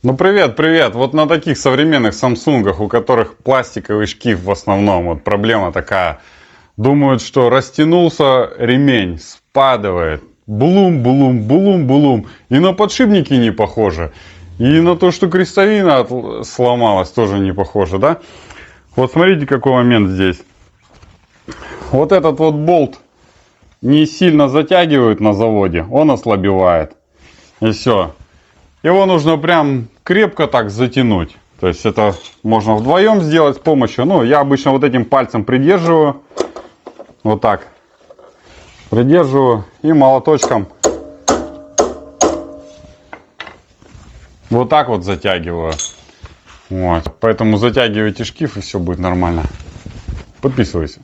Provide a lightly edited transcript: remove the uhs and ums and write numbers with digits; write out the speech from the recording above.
Ну привет, привет. Вот на таких современных Самсунгах, у которых пластиковый шкив в основном, вот проблема такая. Думают, что растянулся ремень, спадывает. Булум, булум, булум, булум. И на подшипники не похоже. И на то, что крестовина сломалась, тоже не похоже, да? Вот смотрите, какой момент здесь. Вот этот вот болт не сильно затягивают на заводе, он ослабевает. И все. Его нужно прям крепко так затянуть. То есть это можно вдвоем сделать с помощью. Ну, я обычно вот этим пальцем придерживаю. Вот так. Придерживаю и молоточком вот так вот затягиваю. Вот. Поэтому затягивайте шкив, и все будет нормально. Подписывайся.